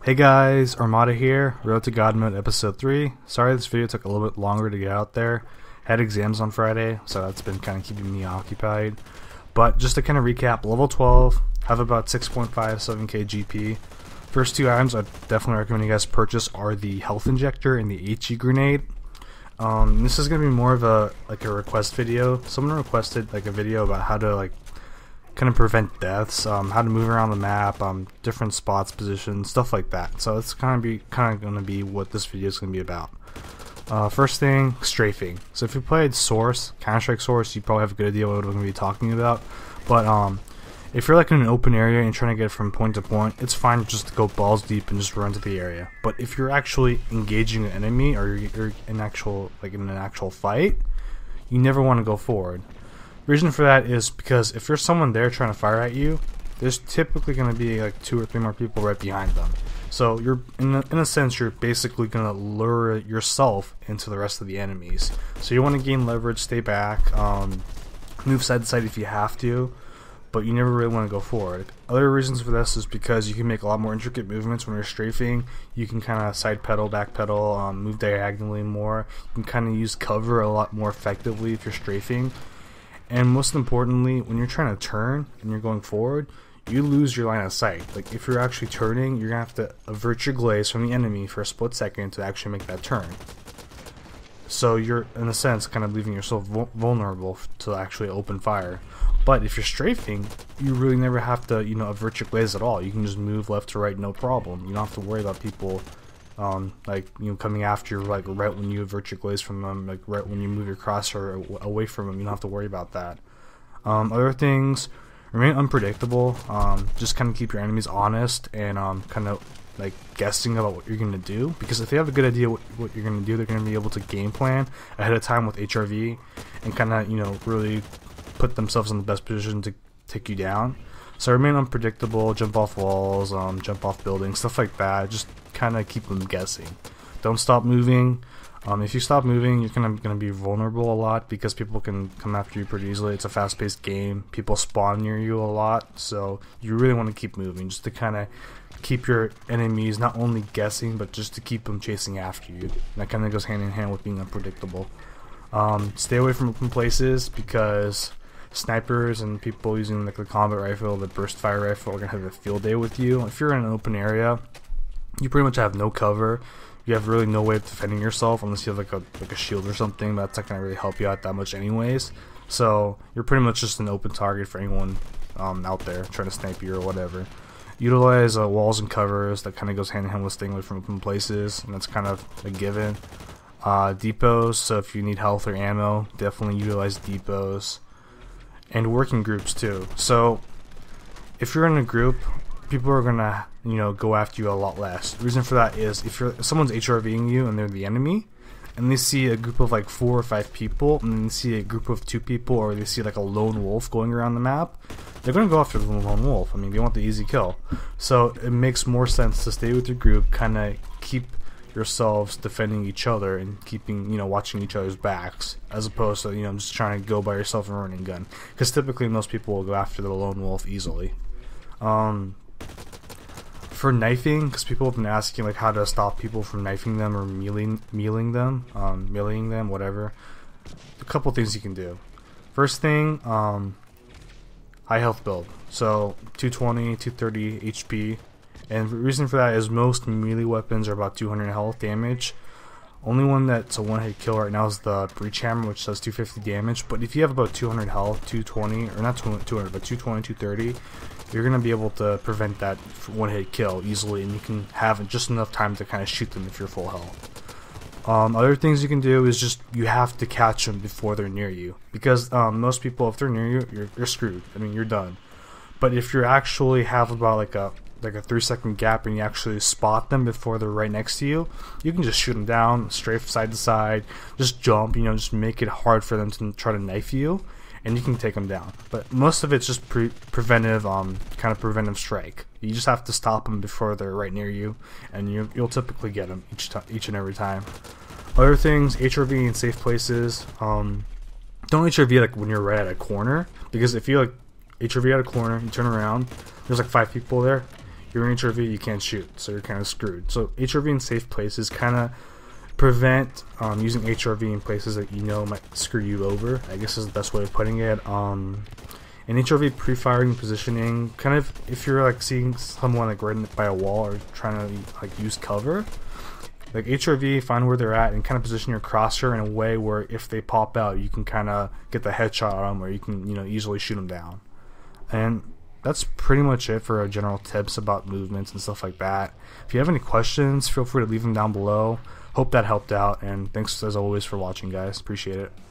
Hey guys, Armada here, Road to God Mode episode 3. Sorry this video took a little bit longer to get out there. Had exams on Friday, so that's been kind of keeping me occupied. But just to kind of recap, level 12, have about 6.57k GP. First two items I'd definitely recommend you guys purchase are the health injector and the HE grenade. This is going to be more of a request video. Someone requested a video about how to kind of prevent deaths, how to move around the map, different spots, positions, stuff like that. So it's kind of going to be what this video is going to be about. First thing, strafing. So if you played Source, Counter-Strike Source, you probably have a good idea what we're going to be talking about. But if you're in an open area and trying to get from point to point, it's fine just to go balls deep and just run to the area. But if you're actually engaging an enemy or you're in an actual fight, you never want to go forward. Reason for that is because if there's someone there trying to fire at you, there's typically going to be 2 or 3 more people right behind them. So you're in a sense you're basically going to lure yourself into the rest of the enemies. So you want to gain leverage, stay back, move side to side if you have to, but you never really want to go forward. Other reasons for this is because you can make a lot more intricate movements when you're strafing. You can kind of side pedal, back pedal, move diagonally more. You can kind of use cover a lot more effectively if you're strafing. And most importantly, when you're trying to turn and you're going forward, you lose your line of sight. If you're actually turning, you're going to have to avert your glaze from the enemy for a split second to actually make that turn. So you're, in a sense, kind of leaving yourself vulnerable to actually open fire. But if you're strafing, you really never have to, avert your glaze at all. You can just move left to right, no problem. You don't have to worry about people coming after you, right when you avert your glaze from them, right when you move your crosshair away from them. You don't have to worry about that. Other things, remain unpredictable. Just kind of keep your enemies honest and kind of guessing about what you're going to do, because if they have a good idea what you're going to do, they're going to be able to game plan ahead of time with HRV and kind of really put themselves in the best position to take you down. So remain unpredictable, jump off walls, jump off buildings, stuff like that. Just kind of keep them guessing. Don't stop moving. If you stop moving, you're going to be vulnerable a lot because people can come after you pretty easily. It's a fast-paced game. People spawn near you a lot, so you really want to keep moving just to kind of keep your enemies not only guessing, but just to keep them chasing after you. That kind of goes hand in hand with being unpredictable. Stay away from open places because snipers and people using the combat rifle, the burst fire rifle, are going to have a field day with you. If you're in an open area, you pretty much have no cover. You have really no way of defending yourself unless you have a shield or something. That's not going to really help you out that much anyways. So you're pretty much just an open target for anyone out there trying to snipe you or whatever. Utilize walls and covers. That kind of goes hand in hand with staying away from open places, and that's kind of a given. Depots, so if you need health or ammo, definitely utilize depots. And working groups too. So if you're in a group, people are gonna go after you a lot less. The reason for that is if someone's HRVing you and they're the enemy, and they see a group of 4 or 5 people, and then they see a group of 2 people, or they see a lone wolf going around the map, they're gonna go after the lone wolf. I mean, they want the easy kill. So it makes more sense to stay with your group, kind of keep yourselves defending each other and keeping watching each other's backs, as opposed to just trying to go by yourself and running gun, because typically most people will go after the lone wolf easily. For knifing, because people have been asking how to stop people from knifing them or mealing them, whatever. A couple things you can do. First thing, high health build, so 220, 230 HP. And the reason for that is most melee weapons are about 200 health damage. Only one that's a one-hit kill right now is the breach hammer, which does 250 damage. But if you have about 200 health, 220, or not 200, but 220, 230, you're going to be able to prevent that one-hit kill easily, and you can have just enough time to kind of shoot them if you're full health. Other things you can do is just you have to catch them before they're near you, because most people, if they're near you, you're screwed. I mean, you're done. But if you actually have about a 3-second gap and you actually spot them before they're right next to you, you can just shoot them down, strafe side to side, just jump, just make it hard for them to try to knife you, and you can take them down. But most of it's just preventive, kind of preventive strike. You just have to stop them before they're right near you, and you'll typically get them each and every time. Other things, HRV in safe places. Don't HRV when you're right at a corner, because if you HRV at a corner, you turn around, there's 5 people there. you're in HRV, you can't shoot, so you're kind of screwed. So HRV in safe places kind of prevent using HRV in places that you know might screw you over, I guess is the best way of putting it. In HRV pre-firing positioning, kind of if you're like seeing someone like right by a wall or trying to like use cover, like HRV, find where they're at and kind of position your crosshair in a way where if they pop out, you can kind of get the headshot on them, or you can, you know, easily shoot them down. And that's pretty much it for our general tips about movements and stuff like that. If you have any questions, feel free to leave them down below. Hope that helped out, and thanks as always for watching, guys. Appreciate it.